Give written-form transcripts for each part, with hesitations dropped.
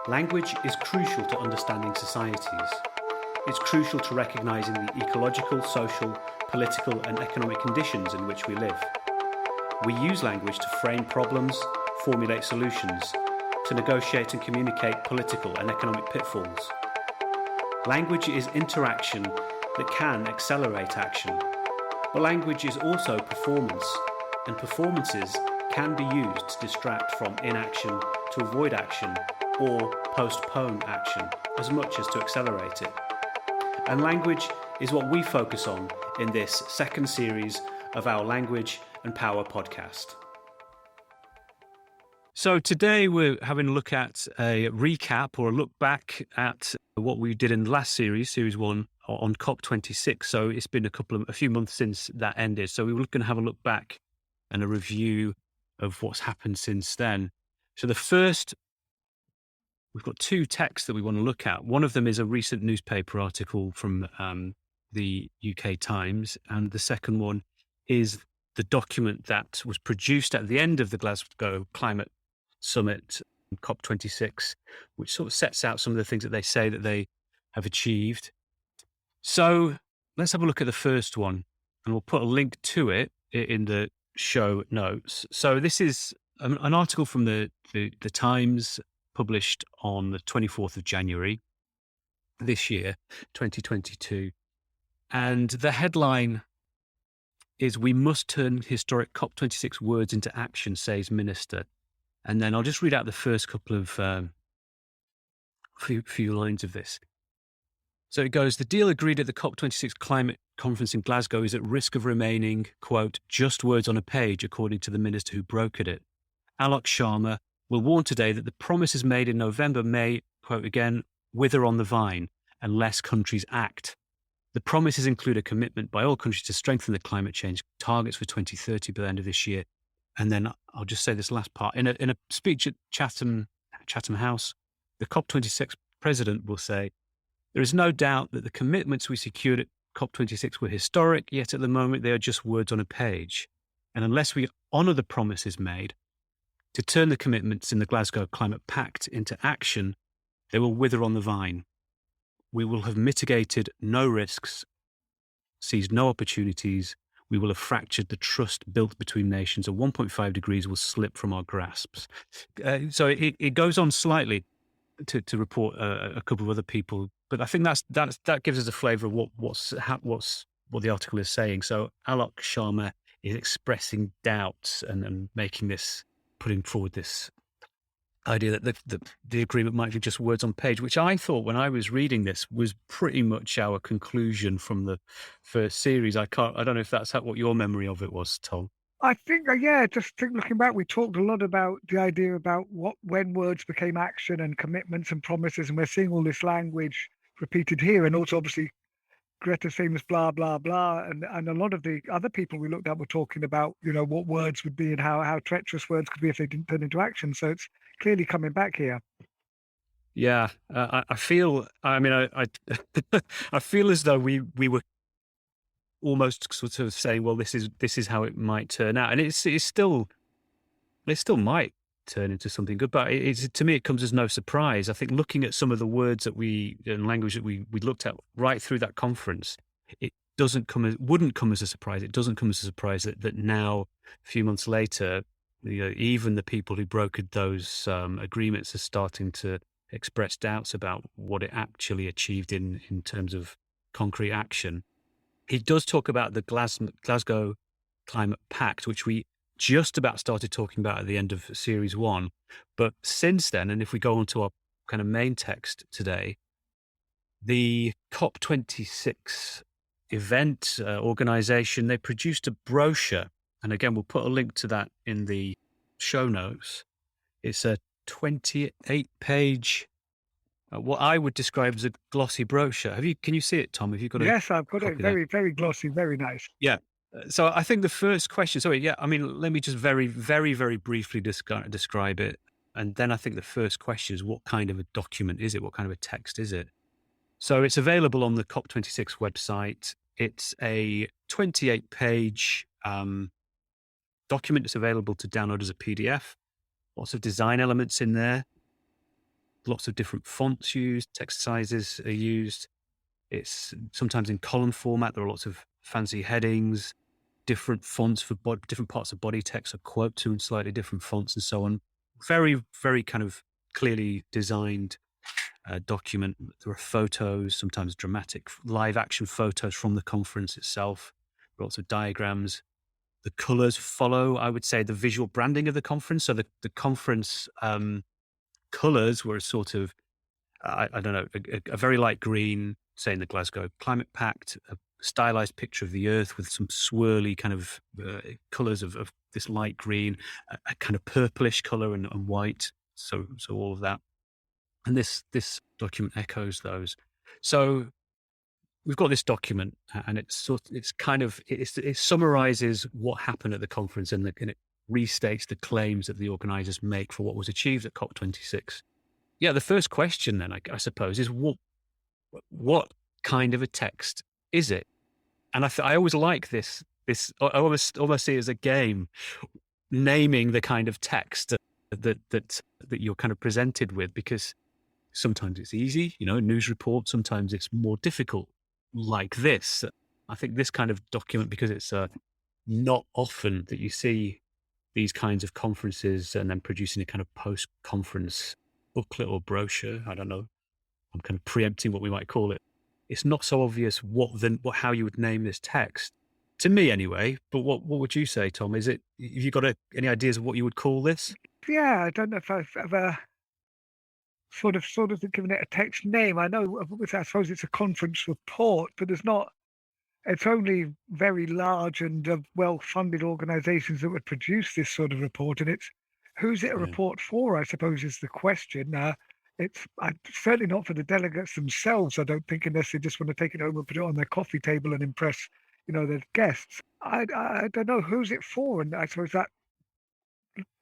Language is crucial to understanding societies. It's crucial to recognising the ecological, social, political and economic conditions in which we live. We use language to frame problems, formulate solutions, to negotiate and communicate political and economic pitfalls. Language is interaction that can accelerate action. But language is also performance, and performances can be used to distract from inaction, to avoid action, or postpone action, as much as to accelerate it. And language is what we focus on in this second series of our Language and Power podcast. So today we're having a look at a recap or a look back at what we did in the last series, Series 1, on COP26. So it's been a few months since that ended. So we were going to have a look back and a review of what's happened since then. So we've got two texts that we want to look at. One of them is a recent newspaper article from the UK Times, and the second one is the document that was produced at the end of the Glasgow Climate Summit, COP26, which sort of sets out some of the things that they say that they have achieved. So let's have a look at the first one, and we'll put a link to it in the show notes. So this is an article from the Times, published on the 24th of January this year, 2022. And the headline is, "We must turn historic COP26 words into action, says Minister." And then I'll just read out the first couple of few lines of this. So it goes, "The deal agreed at the COP26 climate conference in Glasgow is at risk of remaining, quote, just words on a page, according to the minister who brokered it. Alok Sharma will warn today that the promises made in November may, quote again, wither on the vine unless countries act. The promises include a commitment by all countries to strengthen the climate change targets for 2030 by the end of this year." And then I'll just say this last part. In a speech at Chatham House, the COP26 president will say, "There is no doubt that the commitments we secured at COP26 were historic, yet at the moment they are just words on a page. And unless we honour the promises made to turn the commitments in the Glasgow Climate Pact into action, they will wither on the vine. We will have mitigated no risks, seized no opportunities. We will have fractured the trust built between nations, and 1.5 degrees will slip from our grasps." So it goes on slightly to report a couple of other people, but I think that gives us a flavour of what the article is saying. So Alok Sharma is expressing doubts and putting forward this idea that the agreement might be just words on page, which I thought when I was reading this was pretty much our conclusion from the first series. I don't know if that's what your memory of it was, Tom. I think, looking back, we talked a lot about the idea about when words became action and commitments and promises, and we're seeing all this language repeated here, and also obviously Greta's famous blah, blah, blah, and a lot of the other people we looked at were talking about, what words would be and how treacherous words could be if they didn't turn into action. So it's clearly coming back here. Yeah, I feel as though we were almost sort of saying, well, this is how it might turn out, and it still might turn into something good. But to me, it comes as no surprise. I think looking at some of the words and language that we looked at right through that conference, it wouldn't come as a surprise. It doesn't come as a surprise that now, a few months later, even the people who brokered those agreements are starting to express doubts about what it actually achieved in terms of concrete action. He does talk about the Glasgow Climate Pact, which we just about started talking about at the end of Series 1. But since then, and if we go on to our kind of main text today, the COP26 event organisation, they produced a brochure. And again, we'll put a link to that in the show notes. It's a 28-page, what I would describe as a glossy brochure. Can you see it, Tom? Have you got it? Yes, I've got it. Very, very glossy, very nice. Yeah. So I think the first question, let me just very, very, very briefly describe it. And then I think the first question is, what kind of a document is it? What kind of a text is it? So it's available on the COP26 website. It's a 28-page document. It's available to download as a PDF. Lots of design elements in there. lots of different fonts used, text sizes are used. It's sometimes in column format. There are lots of fancy headings, different fonts for different parts of body text are quote to in slightly different fonts and so on. Very, very kind of clearly designed document. There are photos, sometimes dramatic live action photos from the conference itself, lots of diagrams. The colors follow, I would say, the visual branding of the conference. So the conference colors were a sort of, I don't know, a very light green, say in the Glasgow Climate Pact, a stylized picture of the Earth with some swirly kind of colors of this light green, a kind of purplish color and white. So all of that. And this document echoes those. So we've got this document, and it summarizes what happened at the conference, and it restates the claims that the organizers make for what was achieved at COP26. Yeah, the first question then, I suppose, is what kind of a text is it? And I always like this. I almost see it as a game, naming the kind of text that you're kind of presented with, because sometimes it's easy, a news report. Sometimes it's more difficult, like this. I think this kind of document, because it's not often that you see these kinds of conferences and then producing a kind of post-conference booklet or brochure. I don't know. I'm kind of preempting what we might call it. It's not so obvious how you would name this text, to me anyway. But what would you say, Tom? Have you got any ideas of what you would call this? Yeah, I don't know if I've ever sort of given it a text name. I know, I suppose it's a conference report, but it's only very large and well-funded organizations that would produce this sort of report, and who's it a Yeah. report for, I suppose, is the question. It's certainly not for the delegates themselves, I don't think, unless they just want to take it home and put it on their coffee table and impress, their guests. I don't know who's it for, and I suppose that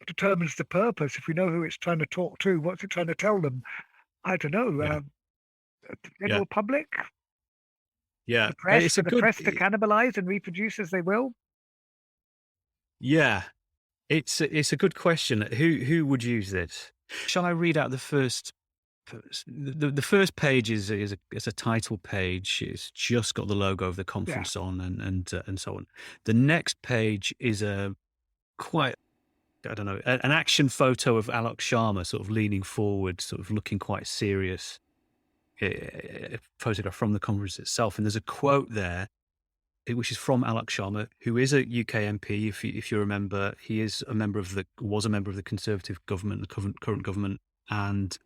determines the purpose. If we know who it's trying to talk to, what's it trying to tell them? I don't know. Yeah. The general public, Yeah. the press, It's for a the good. press to cannibalize and reproduce as they will. Yeah. It's a good question. Who would use this? Shall I read out the first? The first page is a title page. It's just got the logo of the conference on and so on. The next page is a quite, I don't know, an action photo of Alok Sharma sort of leaning forward, sort of looking quite serious. A photograph from the conference itself, and there's a quote there, which is from Alok Sharma, who is a UK MP. If you remember, he was a member of the Conservative government, the current government, and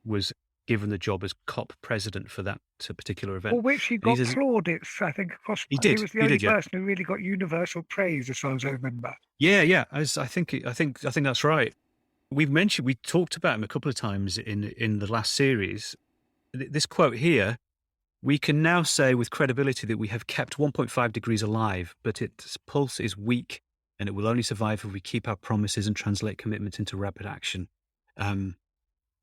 was given the job as COP president for that particular event. For which he got plaudits, I think, across. He did. He was the only person who really got universal praise, as far as I remember. Yeah. I think that's right. We talked about him a couple of times in the last series. This quote here: "We can now say with credibility that we have kept 1.5 degrees alive, but its pulse is weak, and it will only survive if we keep our promises and translate commitments into rapid action.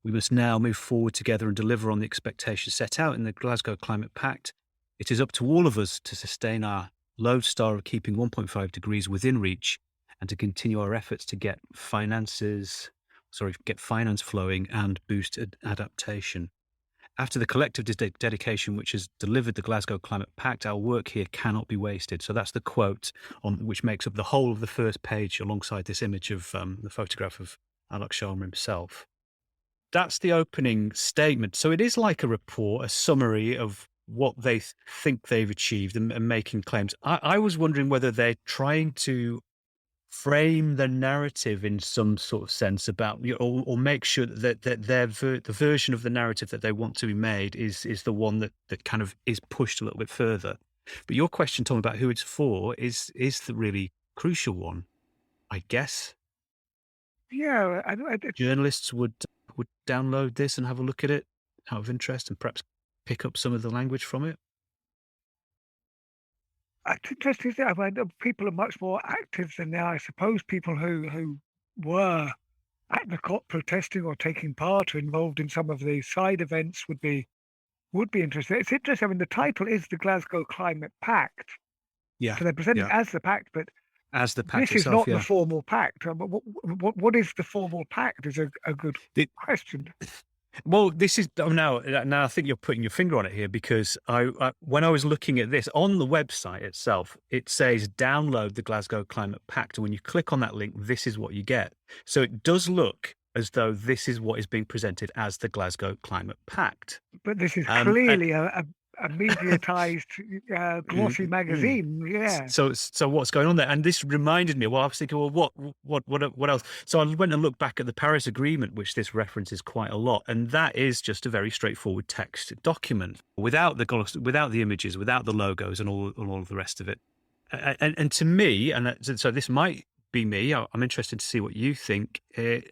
We must now move forward together and deliver on the expectations set out in the Glasgow Climate Pact. It is up to all of us to sustain our lodestar of keeping 1.5 degrees within reach and to continue our efforts to get finance flowing and boost adaptation. After the collective dedication which has delivered the Glasgow Climate Pact, our work here cannot be wasted." So that's the quote which makes up the whole of the first page, alongside this image of the photograph of Alok Sharma himself. That's the opening statement. So it is like a report, a summary of what they think they've achieved and making claims. I was wondering whether they're trying to frame the narrative in some sort of sense about, or make sure that the version of the narrative that they want to be made is the one that kind of is pushed a little bit further. But your question, Tom, about who it's for is the really crucial one, I guess. Yeah, Journalists would download this and have a look at it out of interest and perhaps pick up some of the language from it. it's interesting. I mean, people are much more active than now. I suppose people who were at the COP protesting or taking part or involved in some of the side events would be interested. It's interesting. I mean, the title is the Glasgow Climate Pact. Yeah. So they're presented as the pact, but as the pact this itself, is not the formal pact. What is the formal pact is a good question. Well, this is now I think you're putting your finger on it here, because when I was looking at this on the website itself, it says download the Glasgow Climate Pact, and when you click on that link, this is what you get. So it does look as though this is what is being presented as the Glasgow Climate Pact. But this is And clearly a mediatized, glossy mm. magazine. Yeah. So what's going on there? And this reminded me. Well, I was thinking, well, what else? So I went and looked back at the Paris Agreement, which this references quite a lot, and that is just a very straightforward text document without without the images, without the logos, and all of the rest of it. And to me, so this might be me. I'm interested to see what you think. A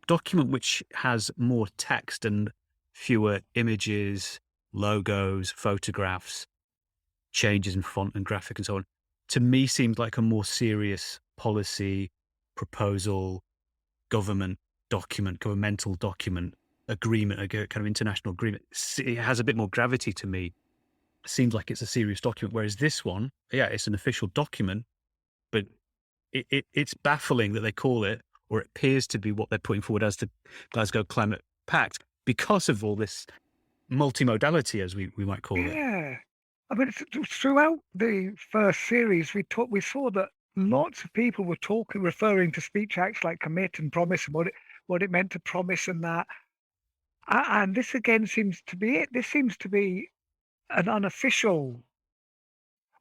document which has more text and fewer images, logos, photographs, changes in font and graphic and so on, to me seems like a more serious policy proposal, government document, governmental document, agreement, a kind of international agreement. It has a bit more gravity to me. It seems like it's a serious document, whereas this one, yeah, it's an official document, but it's baffling that they call it, or it appears to be what they're putting forward as the Glasgow Climate Pact, because of all this multimodality, as we might call it. Yeah. I mean, throughout the first series, we saw that lots of people were referring to speech acts like commit and promise, and what it meant to promise and that. And this again seems to be it. This seems to be an unofficial,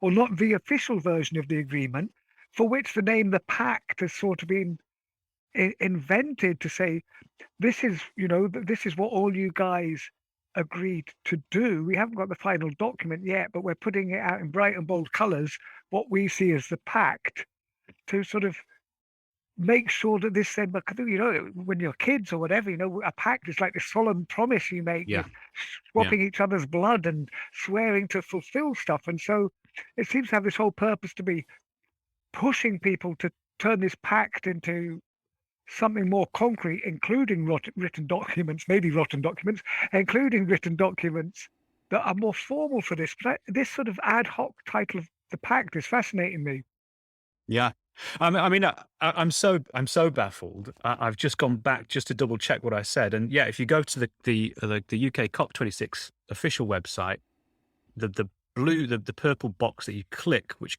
or not the official version of the agreement, for which the name the pact has sort of been invented to say, this is, this is what all you guys agreed to do. We haven't got the final document yet, but we're putting it out in bright and bold colors, what we see as the pact, to sort of make sure that this said, when you're kids or whatever, a pact is like this solemn promise you make Yeah, with yeah, swapping each other's blood and swearing to fulfill stuff. And so it seems to have this whole purpose to be pushing people to turn this pact into something more concrete, including written documents, maybe rotten documents, including written documents that are more formal for this. But this sort of ad hoc title of the pact is fascinating me. yeah. I mean, I'm so baffled. I've just gone back just to double check what I said, and yeah, if you go to the UK COP26 official website, the purple box that you click, which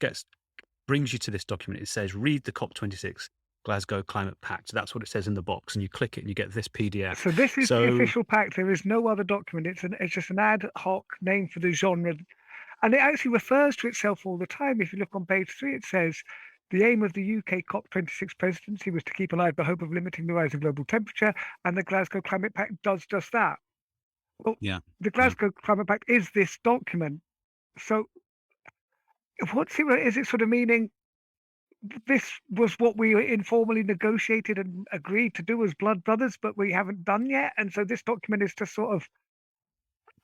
brings you to this document, it says read the COP26 Glasgow Climate Pact. That's what it says in the box, and you click it and you get this PDF. So this is the So official pact. There is no other document. It's just an ad hoc name for the genre. And it actually refers to itself all the time. If you look on page 3, it says, the aim of the UK COP26 presidency was to keep alive the hope of limiting the rise of global temperature, and the Glasgow Climate Pact does just that. Well, yeah, the yeah. Glasgow Climate Pact is this document. So is it sort of meaning this was what we informally negotiated and agreed to do as blood brothers, but we haven't done yet? And so this document is just sort of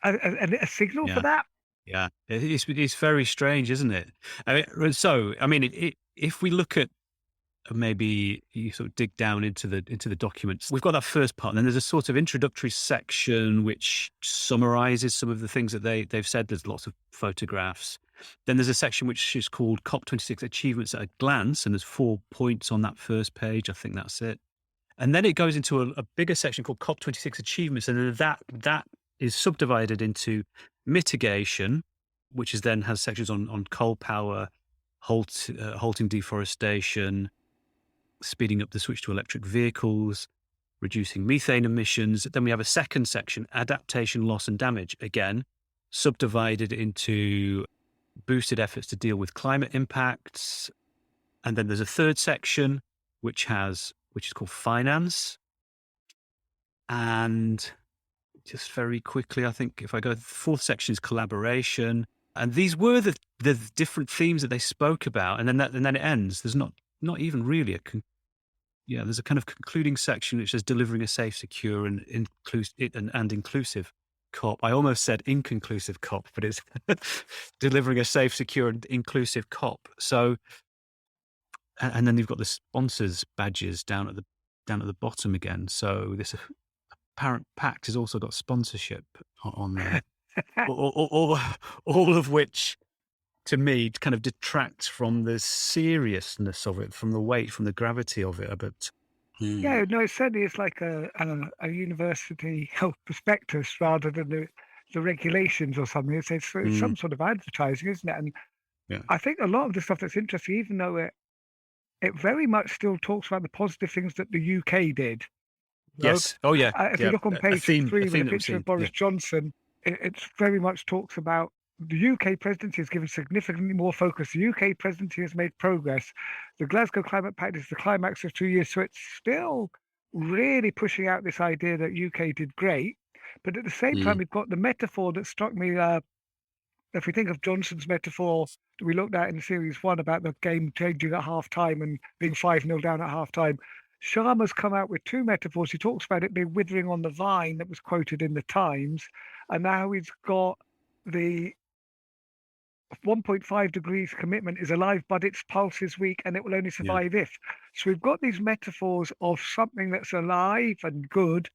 a signal for Yeah. that? Yeah, it's very strange, isn't it? If we look at, maybe you sort of dig down into the documents, we've got that first part, and then there's a sort of introductory section which summarizes some of the things that they've said. There's lots of photographs. Then there's a section which is called COP26 Achievements at a Glance, and there's 4 points on that first page. I think that's it. And then it goes into a bigger section called COP26 Achievements, and that is subdivided into mitigation, which then has sections on coal power, halting deforestation, speeding up the switch to electric vehicles, reducing methane emissions. Then we have a second section, adaptation, loss and damage, again subdivided into boosted efforts to deal with climate impacts. And then there's a third section which is called finance. And just very quickly, I think if I go, the fourth section is collaboration. And these were the different themes that they spoke about. And then it ends. There's not even really there's a kind of concluding section which says delivering a safe, secure and inclusive COP. I almost said inconclusive COP, but it's delivering a safe, secure and inclusive COP. So, and then you've got the sponsors badges down at the bottom again. So this apparent pact has also got sponsorship on there. all of which, to me, kind of detracts from the seriousness of it, from the weight, from the gravity of it. But Mm. Yeah, no, it certainly is like a university health prospectus rather than the regulations or something. It's Mm. some sort of advertising, isn't it? And Yeah. I think a lot of the stuff that's interesting, even though it very much still talks about the positive things that the UK did. You know, Yes. Oh yeah. if you Yeah. look on A page theme. A 3 with theme a that we've picture of seen. Boris Yeah. Johnson, it's very much talks about the UK presidency has given significantly more focus. The UK presidency has made progress. The Glasgow Climate Pact is the climax of 2 years, so it's still really pushing out this idea that UK did great. But at the same time, Mm. we've got the metaphor that struck me. If we think of Johnson's metaphor that we looked at in series one about the game changing at half time and being 5-0 down at half time, Sharma's come out with two metaphors. He talks about it being withering on the vine that was quoted in the Times, and now he's got the 1.5 degrees commitment is alive, but its pulse is weak and it will only Yeah. survive if. So we've got these metaphors of something that's alive and good,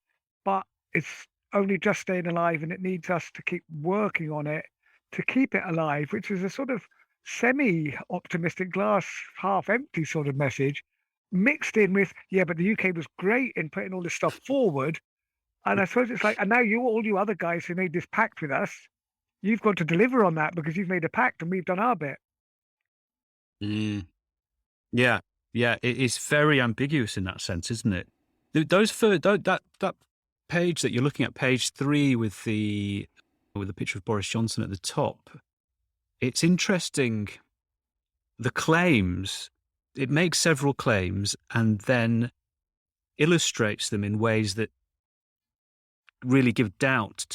but it's only just staying alive and it needs us to keep working on it to keep it alive, which is a sort of semi optimistic, glass half empty sort of message mixed in with, yeah, but the UK was great in putting all this stuff forward. And I suppose it's like, and now all you other guys who made this pact with us, you've got to deliver on that because you've made a pact and we've done our bit. Mm. Yeah. Yeah. It is very ambiguous in that sense, isn't it? Those that page that you're looking at, page 3, with the picture of Boris Johnson at the top. It's interesting. The claims, it makes several claims and then illustrates them in ways that really give doubt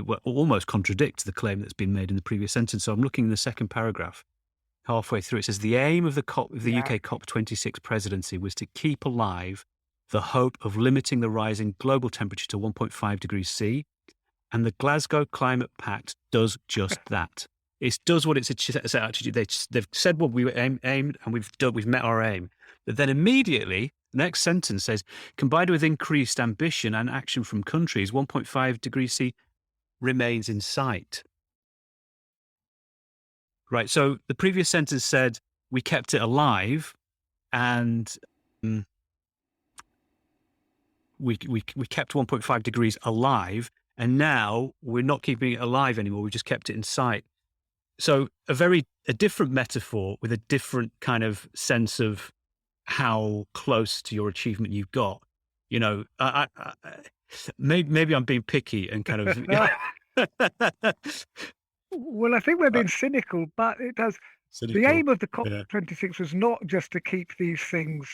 well, almost contradict the claim that's been made in the previous sentence. So I'm looking in the second paragraph, halfway through. It says the aim of the Yeah. UK COP26 presidency was to keep alive the hope of limiting the rising global temperature to 1.5 degrees C, and the Glasgow Climate Pact does just that. It does what it's set out to do. They've said what we were aimed, and we've met our aim. But then immediately, the next sentence says, combined with increased ambition and action from countries, 1.5 degrees C remains in sight. Right. So the previous sentence said we kept it alive, and we kept 1.5 degrees alive, and now we're not keeping it alive anymore. We just kept it in sight. So a different metaphor with a different kind of sense of how close to your achievement you've got. You know, maybe I'm being picky and kind of. Well, I think we're being cynical, but it does. The Cynical. aim of the Yeah. COP26 was not just to keep these things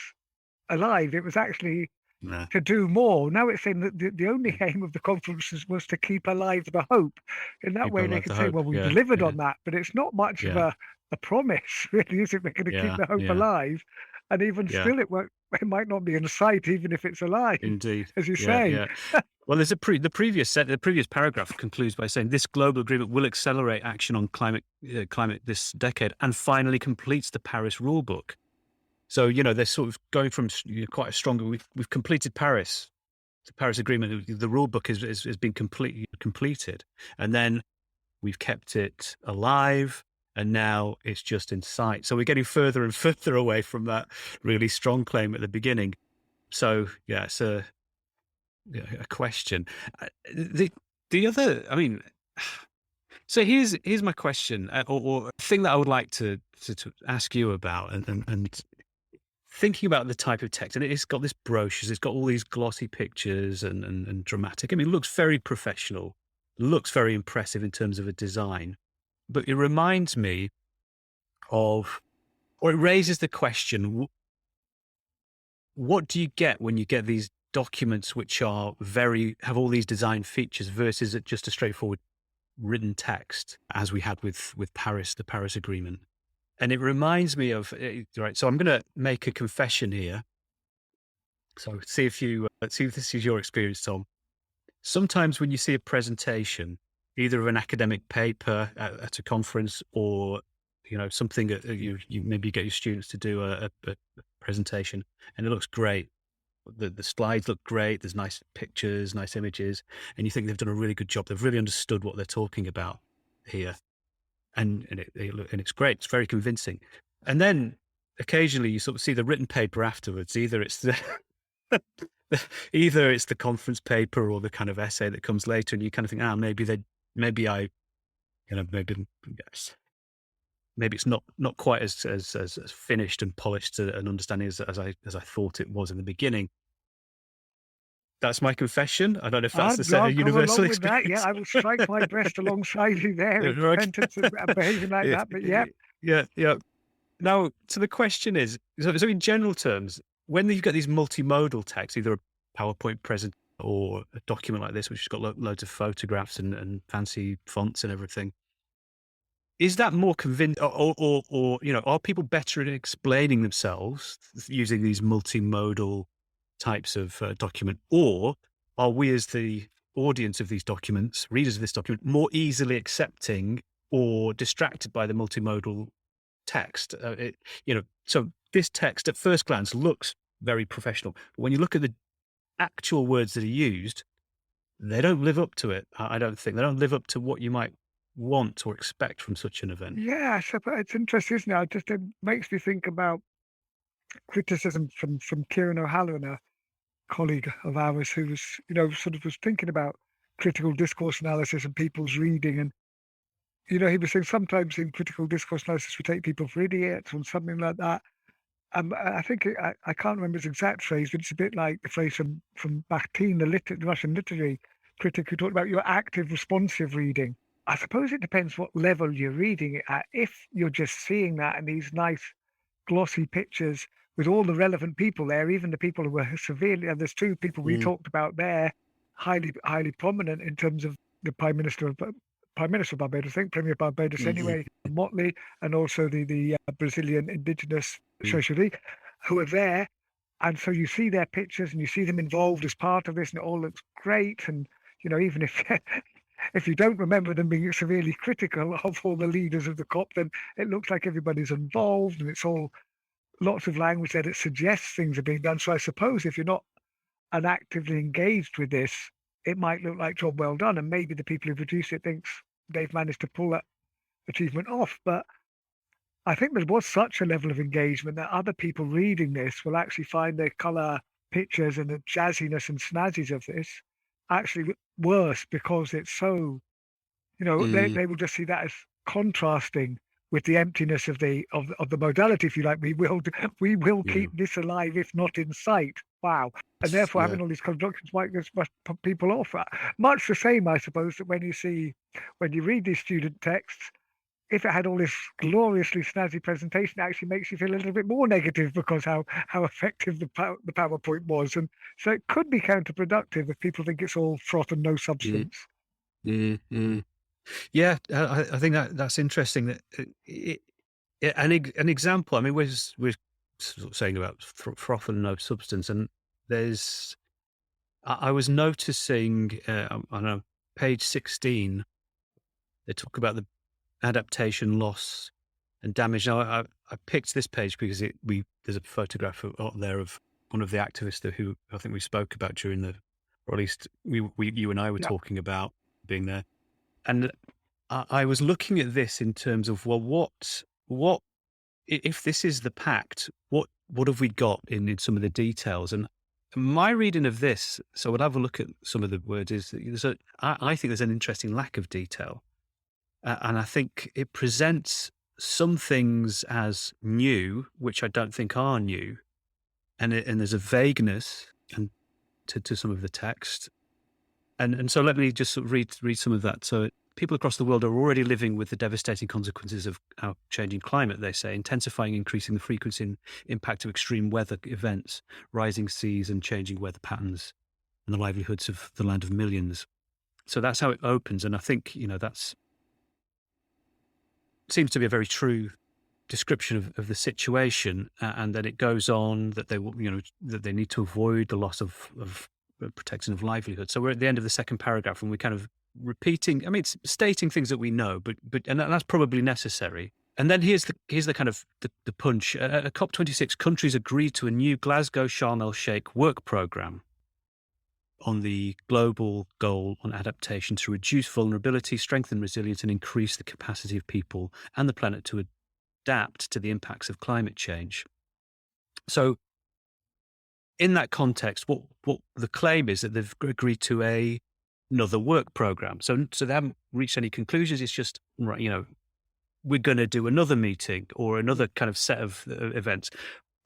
alive, it was actually Nah. to do more. Now it's saying that the only aim of the conference was to keep alive the hope. In that People way, they like could the say, hope. well, we Yeah. delivered Yeah. on that, but it's not much of Yeah. a promise, really, is it? We're going to keep Yeah. the hope Yeah. alive. And even Yeah. still, it might not be in sight, even if it's alive, Indeed. as you Yeah. say. Yeah. Well, there's the previous paragraph concludes by saying this global agreement will accelerate action on climate this decade and finally completes the Paris rulebook. So they're sort of going from quite a stronger. We've completed Paris, the Paris Agreement. The rulebook has been completed, and then we've kept it alive, and now it's just in sight. So we're getting further and further away from that really strong claim at the beginning. So yeah, it's a question. The other, I mean, so here's my question, or a thing that I would like to ask you about, and thinking about the type of text, and it's got this brochures, it's got all these glossy pictures and dramatic. I mean, it looks very professional, looks very impressive in terms of a design, but it reminds me of, or it raises the question: what do you get when you get these documents which are have all these design features versus just a straightforward written text, as we had with Paris, the Paris Agreement? And it reminds me of, right. So I'm going to make a confession here. So see if see if this is your experience, Tom. Sometimes when you see a presentation, either of an academic paper at a conference, or something that you maybe get your students to do a presentation, and it looks great. The slides look great. There's nice pictures, nice images, and you think they've done a really good job. They've really understood what they're talking about here, and it's great. It's very convincing. And then occasionally you sort of see the written paper afterwards. Either it's Either it's the conference paper or the kind of essay that comes later, and you kind of think, maybe I, yes, maybe it's not quite as finished and polished an understanding as I thought it was in the beginning. That's my confession. I don't know if that's a I'll go universal along with that. Yeah, experience. I will strike my breast alongside you there in Right. sentence of behaving like that. But yeah, Yeah, yeah. Now, so the question is, so in general terms, when you've got these multimodal texts, either a PowerPoint present or a document like this, which has got loads of photographs and fancy fonts and everything, is that more convincing, or are people better at explaining themselves using these multimodal types of document, or are we as the audience of these documents, readers of this document, more easily accepting or distracted by the multimodal text? So this text at first glance looks very professional, but when you look at the actual words that are used, they don't live up to it. I don't think they don't live up to what you might want or expect from such an event. yeah. I suppose it's interesting, isn't it? It makes me think about criticism from Kieran O'Halloran, a colleague of ours who was, sort of was thinking about critical discourse analysis and people's reading. And, he was saying sometimes in critical discourse analysis, we take people for idiots or something like that. I think I can't remember his exact phrase, but it's a bit like the phrase from Bakhtin, the Russian literary critic, who talked about your active, responsive reading. I suppose it depends what level you're reading it at. If you're just seeing that in these nice glossy pictures with all the relevant people there, even the people who were severely, and there's two people we Mm, talked about there, highly prominent in terms of the Prime Minister of Barbados, I think Premier of Barbados mm, anyway, Motley, and also the Brazilian indigenous mm, Xochitl, who are there. And so you see their pictures and you see them involved as part of this, and it all looks great. And even if if you don't remember them being severely critical of all the leaders of the COP, then it looks like everybody's involved, and it's all lots of language there that suggests things are being done. So I suppose if you're not actively engaged with this, it might look like job well done, and maybe the people who produce it thinks they've managed to pull that achievement off. But I think there was such a level of engagement that other people reading this will actually find the color pictures and the jazziness and snazzies of this actually worse, because it's so, mm, they will just see that as contrasting with the emptiness of the modality, if you like. We will yeah, keep this alive, if not in sight. Wow. And therefore yeah. having all these constructions might just must put people off. Much the same, I suppose, that when you read these student texts, if it had all this gloriously snazzy presentation, it actually makes you feel a little bit more negative because how effective the PowerPoint was. And so it could be counterproductive if people think it's all froth and no Mm, substance. mm. Yeah, I think that's interesting. That an example. I mean, we're sort of saying about froth and no substance, and there's. I was noticing on page 16, they talk about the adaptation, loss, and damage. Now, I picked this page because there's a photograph there of one of the activists who I think we spoke about during or at least you and I were Yeah. talking about being there, and I was looking at this in terms of, well, what if this is the pact? What have we got in some of the details? And my reading of this, so we'll have a look at some of the words. Is that I think there's an interesting lack of detail, and I think it presents some things as new, which I don't think are new, and there's a vagueness and to some of the text. And so let me just sort of read some of that. So people across the world are already living with the devastating consequences of our changing climate, they say, intensifying, increasing the frequency and impact of extreme weather events, rising seas and changing weather patterns, and the livelihoods of the land of millions. So that's how it opens. And I think, that's seems to be a very true description of the situation. And then it goes on that that they need to avoid the loss of protection of livelihood. So we're at the end of the second paragraph, and we're kind of repeating. I mean, it's stating things that we know, but and that's probably necessary. And then here's the kind of the punch. At COP26, countries agreed to a new Glasgow Sharm el Sheikh work program on the global goal on adaptation to reduce vulnerability, strengthen resilience, and increase the capacity of people and the planet to adapt to the impacts of climate change. So in that context, what the claim is that they've agreed to another work program. So they haven't reached any conclusions. It's just, right, we're going to do another meeting or another kind of set of events.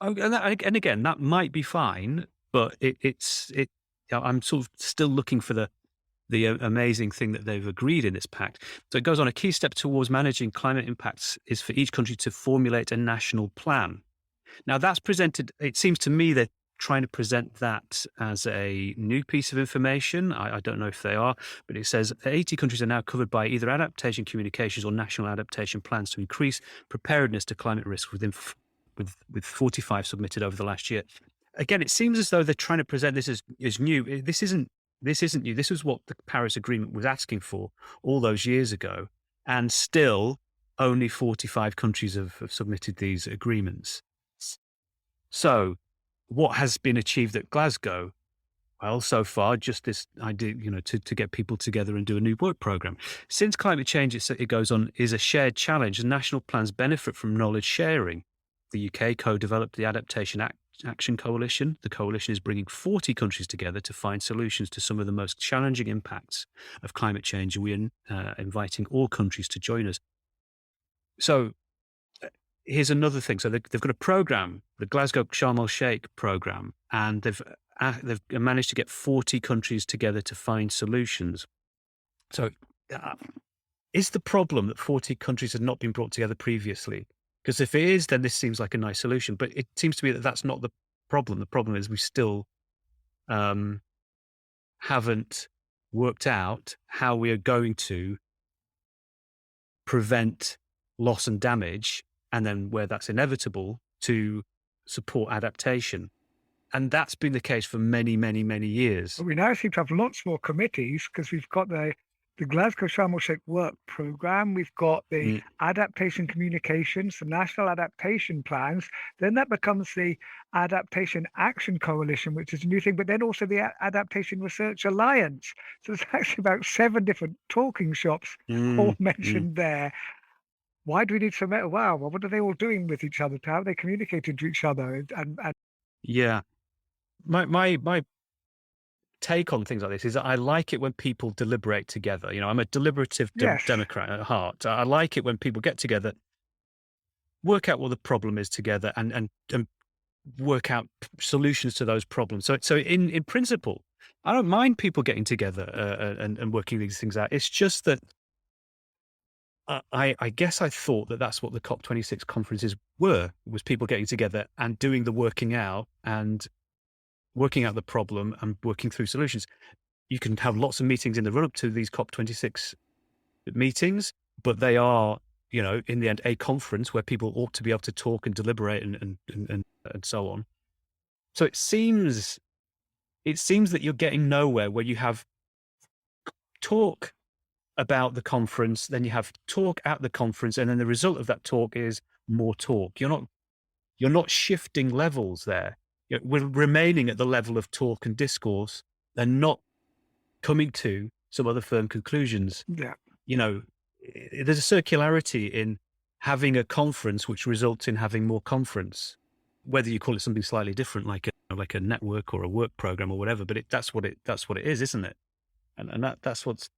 Oh, and again, that might be fine, but I'm sort of still looking for the amazing thing that they've agreed in this pact. So it goes on: a key step towards managing climate impacts is for each country to formulate a national plan. Now that's presented, it seems to me they're trying to present that as a new piece of information. I don't know if they are, but it says 80 countries are now covered by either adaptation communications or national adaptation plans to increase preparedness to climate risk with 45 submitted over the last year. Again, it seems as though they're trying to present this as new. This isn't new. This is what the Paris Agreement was asking for all those years ago, and still only 45 countries have submitted these agreements. So what has been achieved at Glasgow? Well, so far, just this idea, to get people together and do a new work program. Since climate change, it goes on, is a shared challenge, and national plans benefit from knowledge sharing. The UK co-developed the Adaptation Action Coalition. The coalition is bringing 40 countries together to find solutions to some of the most challenging impacts of climate change. We are inviting all countries to join us. So here's another thing. So they've got a program, the Glasgow Sharm el-Sheikh program, and they've managed to get 40 countries together to find solutions. So is the problem that 40 countries had not been brought together previously? Because if it is, then this seems like a nice solution. But it seems to me that that's not the problem. The problem is we still haven't worked out how we are going to prevent loss and damage, and then where that's inevitable, to support adaptation. And that's been the case for many, many, many years. But we now seem to have lots more committees because we've got the Glasgow Sharm el-Sheikh work program, we've got the adaptation communications, the national adaptation plans, then that becomes the Adaptation Action Coalition, which is a new thing, but then also the Adaptation Research Alliance. So there's actually about 7 different talking shops all mentioned there. Why do we need so many? Wow, well, what are they all doing with each other? How are they communicating to each other? And yeah, my take on things like this is that I like it when people deliberate together. I'm a deliberative yes, Democrat at heart. I like it when people get together, work out what the problem is together, and work out solutions to those problems. So in principle, I don't mind people getting together and working these things out. It's just that I guess I thought that that's what the COP26 conferences was people getting together and doing the working out and working out the problem and working through solutions. You can have lots of meetings in the run-up to these COP26 meetings, but they are, in the end, a conference where people ought to be able to talk and deliberate and so on. So it seems that you're getting nowhere where you have talk about the conference, then you have talk at the conference, and then the result of that talk is more talk. You're not shifting levels there. We're remaining at the level of talk and discourse and not coming to some other firm conclusions. yeah. There's a circularity in having a conference which results in having more conference, whether you call it something slightly different, like a network or a work program or whatever. But that's what it is, isn't it? And that's what's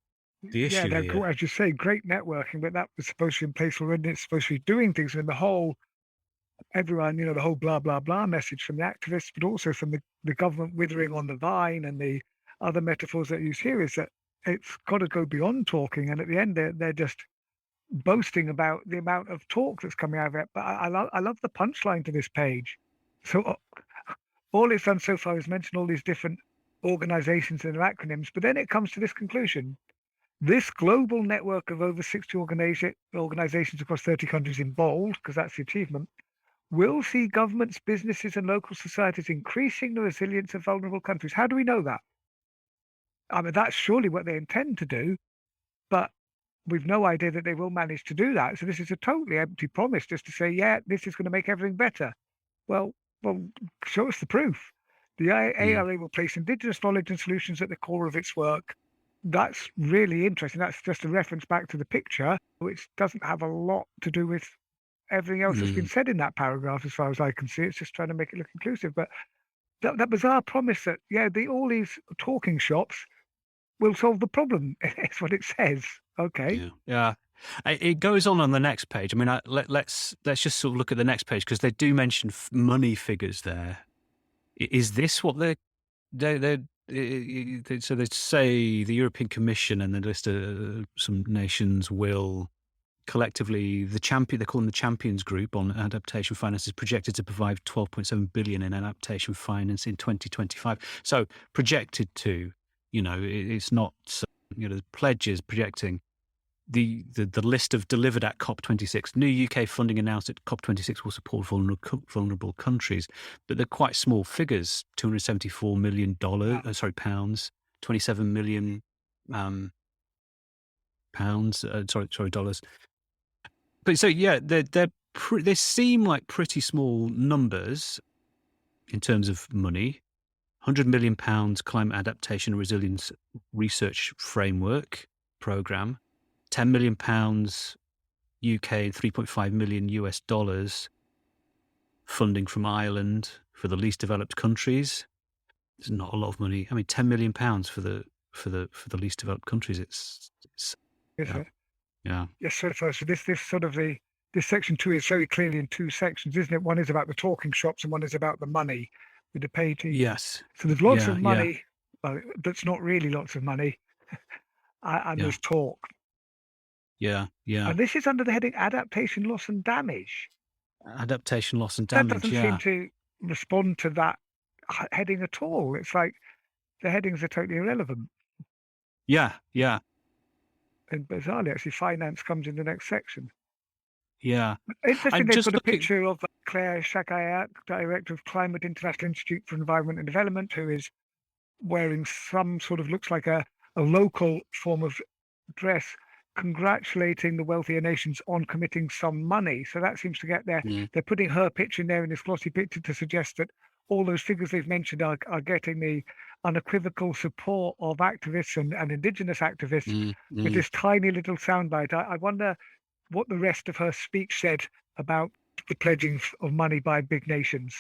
the issue Yeah, here. as you say, great networking, but that was supposed to be in place already. It's supposed to be doing things, and everyone, the whole blah, blah, blah message from the activists, but also from the government withering on the vine and the other metaphors that you use here, is that it's got to go beyond talking. And at the end, they're just boasting about the amount of talk that's coming out of it. But I love the punchline to this page. So all it's done so far is mention all these different organizations and their acronyms, but then it comes to this conclusion. This global network of over 60 organizations across 30 countries in bold, because that's the achievement, will see governments, businesses, and local societies increasing the resilience of vulnerable countries. How do we know that? I mean, that's surely what they intend to do, but we've no idea that they will manage to do that. So this is a totally empty promise just to say, yeah, this is going to make everything better. Well, show us the proof. The ARA will place Indigenous knowledge and solutions at the core of its work. That's really interesting. That's just a reference back to the picture, which doesn't have a lot to do with everything else that's been said in that paragraph, as far as I can see. It's just trying to make it look inclusive. But that bizarre promise that, yeah, all these talking shops will solve the problem. It's what it says. Okay. Yeah, yeah. It goes on the next page. I mean, let's just sort of look at the next page because they do mention money figures there. Is this what so they say the European Commission and the list of some nations will collectively they call them the Champions Group on adaptation finance is projected to provide 12.7 billion in adaptation finance in 2025. So projected to, it's not, the pledge is projecting the list of delivered at COP26. New UK funding announced at COP26 will support vulnerable countries, but they're quite small figures: $274 million, pounds, 27 million pounds, dollars. But so yeah, they seem like pretty small numbers in terms of money. £100 million climate adaptation and resilience research framework program, £10 million UK, 3.5 million US dollars funding from Ireland for the least developed countries. It's not a lot of money. I mean, £10 million for the least developed countries. It's Is yeah, it? yeah. Yes. So this sort of this section 2 is very clearly in two sections, isn't it? One is about the talking shops and one is about the money with the pay to. Yes. So there's lots Yeah, of yeah, money. Well, that's not really lots of money, and yeah, there's talk. yeah, yeah. And this is under the heading adaptation, loss and damage. Adaptation, loss and That damage. doesn't seem Yeah, to respond to that heading at all. It's like the headings are totally irrelevant. yeah, yeah, And bizarrely, actually, finance comes in the next section. yeah. Interesting, I'm they've just got a looking. picture of Claire Shakayak, Director of Climate International Institute for Environment and Development, who is wearing some sort of looks like a local form of dress, congratulating the wealthier nations on committing some money. So that seems to get there. Mm, They're putting her picture in there in this glossy picture to suggest that all those figures they've mentioned are getting the unequivocal support of activists and indigenous activists mm, with mm, this tiny little soundbite. I wonder what the rest of her speech said about the pledging of money by big nations.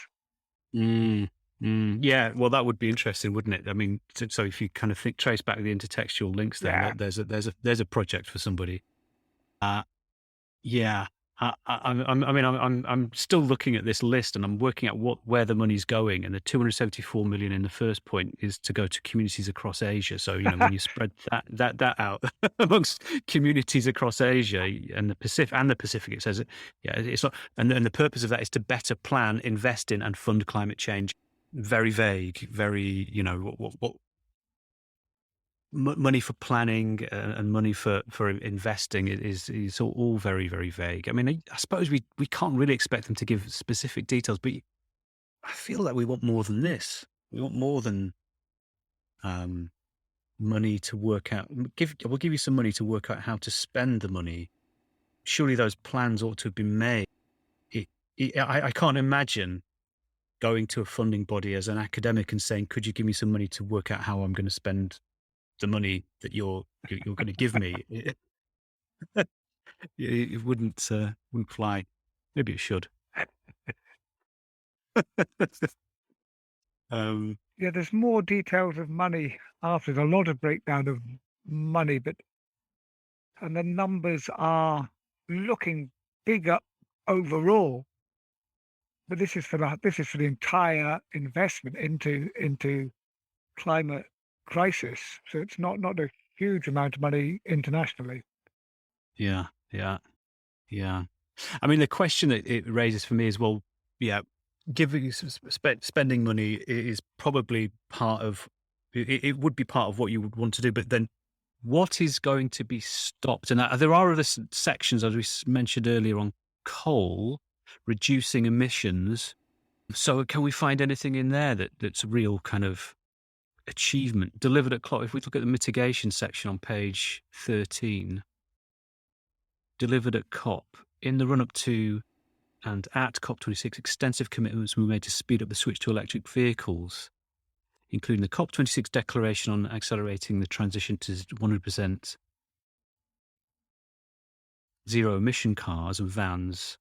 mm, yeah, well, that would be interesting, wouldn't it? I mean, so if you kind of trace back the intertextual links, then Yeah. there's a project for somebody. Uh, Yeah, I'm still looking at this list and I'm working out where the money's going. And the 274 million in the first point is to go to communities across Asia. So when you spread that out amongst communities across Asia and the Pacific, it says it's not. And the purpose of that is to better plan, invest in, and fund climate change. Very vague. Very what money for planning and money for investing is all very, very vague. I mean, I suppose we can't really expect them to give specific details, but I feel like we want more than this. We want more than um, money to work out. We'll give you some money to work out how to spend the money. Surely those plans ought to have been made. I can't imagine going to a funding body as an academic and saying, "Could you give me some money to work out how I'm going to spend the money that you're going to give me?" It wouldn't fly. Maybe it should. um, Yeah, there's more details of money after. There's a lot of breakdown of money, and the numbers are looking bigger overall. But this is for the entire investment into climate crisis. So it's not a huge amount of money internationally. yeah, yeah, yeah. I mean, the question that it raises for me is, well, yeah, giving spending money is probably part of it would be part of what you would want to do, but then what is going to be stopped? And there are other sections, as we mentioned earlier, on coal, reducing emissions. So can we find anything in there that's a real kind of achievement delivered at COP? If we look at the mitigation section on page 13, delivered at COP, in the run up to and at COP26, extensive commitments were made to speed up the switch to electric vehicles, including the COP26 declaration on accelerating the transition to 100% zero emission cars and vans,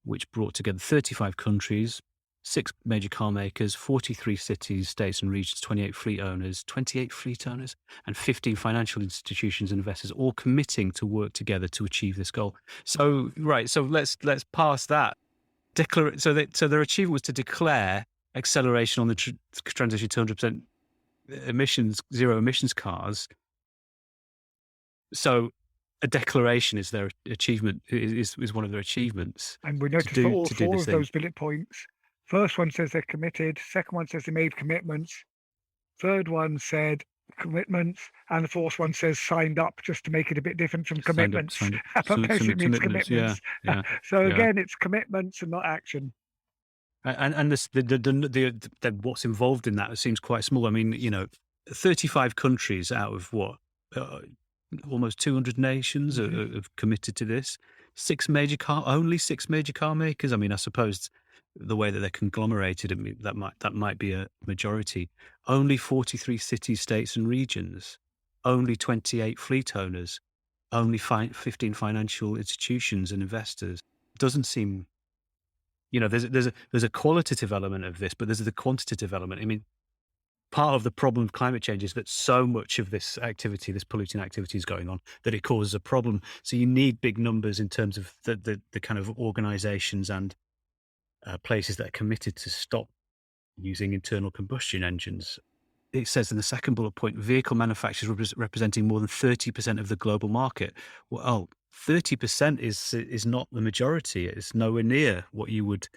which brought together 35 countries, 6 major car makers, 43 cities, states and regions, 28 fleet owners, 28 fleet owners, and 15 financial institutions and investors all committing to work together to achieve this goal. So, right, so let's pass that. So their achievement was to declare acceleration on the transition to 100% zero emissions cars. So a declaration is their achievement, is one of their achievements And we noticed for all to do four this of thing. those bullet points, first one says they're committed, second one says they made commitments, third one said commitments, and the fourth one says signed up, just to make it a bit different from commitments. Signed up, But basically it means commitments. Yeah, commitments. yeah, So yeah. again, it's commitments and not action. And this, the what's involved in that seems quite small. I mean, 35 countries out of what, almost 200 nations have committed to this. Only six major car makers. I mean, I suppose the way that they're conglomerated, I mean, that might be a majority. Only 43 cities, states, and regions. Only 28 fleet owners. Only 15 financial institutions and investors. Doesn't seem. There's a qualitative element of this, but there's the quantitative element. I mean, part of the problem of climate change is that so much of this activity, this polluting activity, is going on that it causes a problem. So you need big numbers in terms of the kind of organisations and places that are committed to stop using internal combustion engines. It says in the second bullet point, vehicle manufacturers representing more than 30% of the global market. Well, 30% is not the majority. It's nowhere near what you would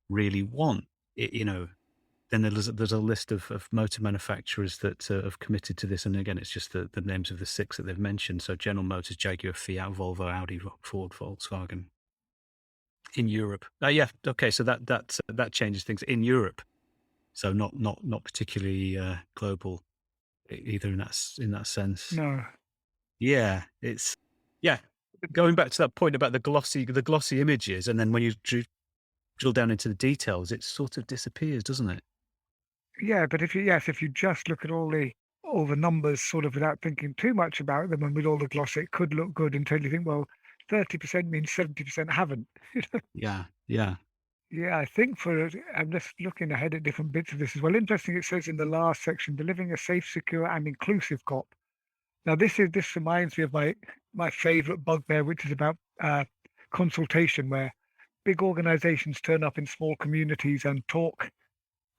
really want. Then there's a list of motor manufacturers that have committed to this. And again, it's just the names of the 6 that they've mentioned. So General Motors, Jaguar, Fiat, Volvo, Audi, Ford, Volkswagen in Europe. Yeah. Okay. So that changes things in Europe. So not particularly global either in that sense. No. Yeah, going back to that point about the glossy images, and then when you drill down into the details, it sort of disappears, doesn't it? Yeah, but if you just look at all the numbers sort of without thinking too much about them, and with all the gloss, it could look good until you think, well, 30% means 70% haven't. Yeah, yeah. Yeah, I think I'm just looking ahead at different bits of this as well. Interesting, it says in the last section, delivering a safe, secure, and inclusive COP. Now, this reminds me of my favourite bugbear, which is about consultation, where big organisations turn up in small communities and talk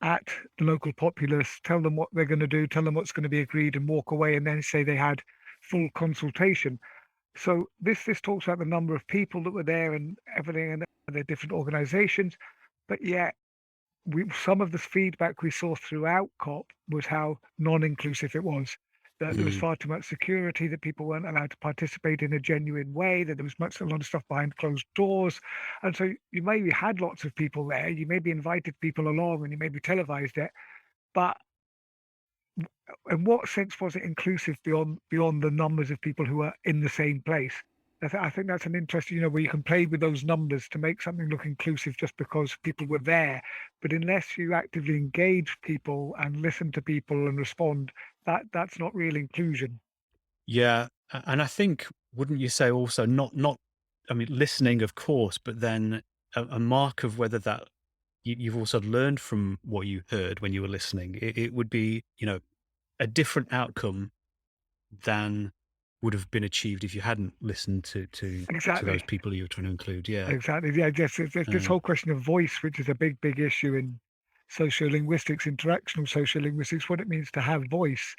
at the local populace, tell them what they're going to do, tell them what's going to be agreed, and walk away, and then say they had full consultation. So this talks about the number of people that were there and everything, and their different organisations, but yet some of the feedback we saw throughout COP was how non-inclusive it was. That there was far too much security, that people weren't allowed to participate in a genuine way, that there was a lot of stuff behind closed doors. And so you maybe had lots of people there, you maybe invited people along and you maybe televised it, but in what sense was it inclusive beyond the numbers of people who are in the same place? I think that's an interesting, where you can play with those numbers to make something look inclusive just because people were there. But unless you actively engage people and listen to people and respond, that's not real inclusion. Yeah, and I think, wouldn't you say also not I mean, listening, of course, but then a mark of whether that you've also learned from what you heard when you were listening. It would be, a different outcome than would have been achieved if you hadn't listened to those Exactly. people you were trying to include. Yeah. Exactly. Yeah, just there's this Uh, whole question of voice, which is a big issue in sociolinguistics, interactional sociolinguistics, what it means to have voice.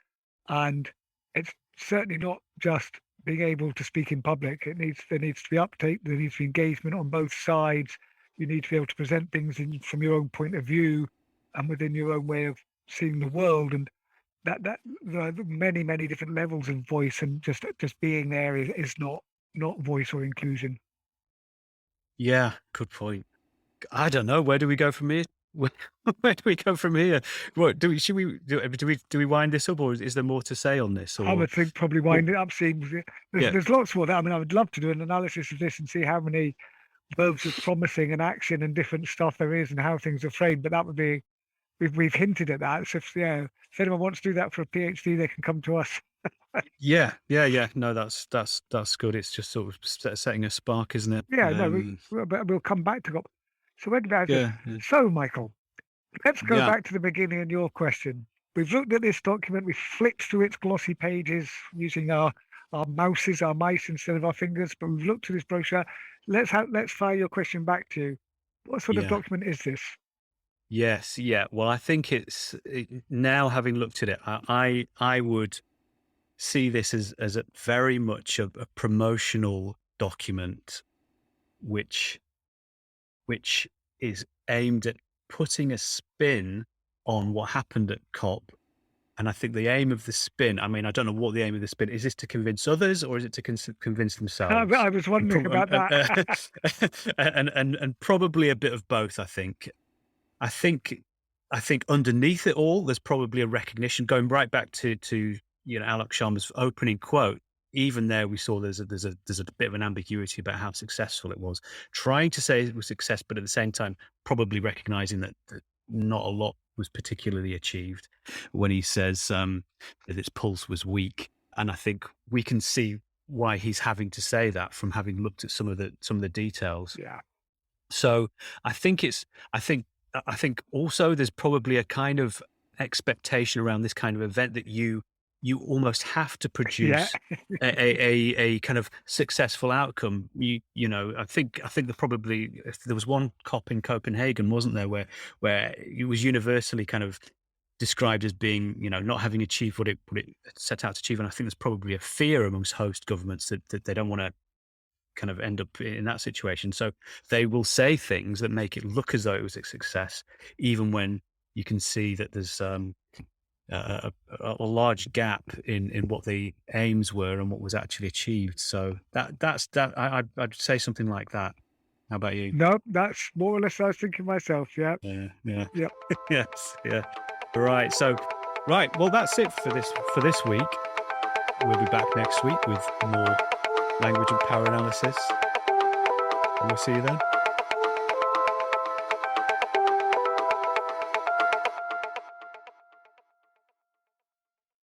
And it's certainly not just being able to speak in public. There needs to be uptake, there needs to be engagement on both sides. You need to be able to present things from your own point of view and within your own way of seeing the world. And that there are many different levels of voice, and just being there is not voice or inclusion. yeah, good point. I don't know. Where do we go from here? Where do we go from here? What should we do we wind this up, or is there more to say on this? I Or would think probably well, wind it up, seeing yeah, there's lots more there. I mean, I would love to do an analysis of this and see how many verbs of promising and action and different stuff there is and how things are framed, but that would be we've hinted at that. So if anyone wants to do that for a PhD, they can come to us. yeah. No, that's good. It's just sort of setting a spark, isn't it? Yeah, no, but we'll come back to. So anyway, Yeah, yeah. so Michael, Let's go Yeah. back to the beginning and your question. We've looked at this document, we've flipped through its glossy pages using our mice instead of our fingers, but we've looked at this brochure. Let's fire your question back to you. What sort of Yeah. document is this? Yes. Yeah. Well, I think now having looked at it, I would see this as a very much a promotional document, which which is aimed at putting a spin on what happened at COP. And I think the aim of the spin, I mean, I don't know what the aim of the spin is. This to convince others, or is it to convince themselves? I was And, wondering about that. and probably a bit of both. I think. I think. I think underneath it all, there's probably a recognition going right back to Alok Sharma's opening quote. Even there, we saw there's a bit of an ambiguity about how successful it was. Trying to say it was success, but at the same time, probably recognizing that not a lot was particularly achieved. When he says that its pulse was weak, and I think we can see why he's having to say that from having looked at some of the details. Yeah. So I think I think also there's probably a kind of expectation around this kind of event that you almost have to Yeah. produce a kind of successful outcome. I think there probably, if there was one COP in Copenhagen, wasn't there, where it was universally kind of described as being, not having achieved what it set out to achieve. And I think there's probably a fear amongst host governments that they don't want to kind of end up in that situation. So they will say things that make it look as though it was a success, even when you can see that there's a large gap in what the aims were and what was actually achieved. So that's I'd say something like that. How about you? No, that's more or less what I was thinking myself. Yeah. Yeah, yeah, Yep. yes, yeah. Right. So, right. Well, that's it for this week. We'll be back next week with more language and power analysis. And we'll see you then.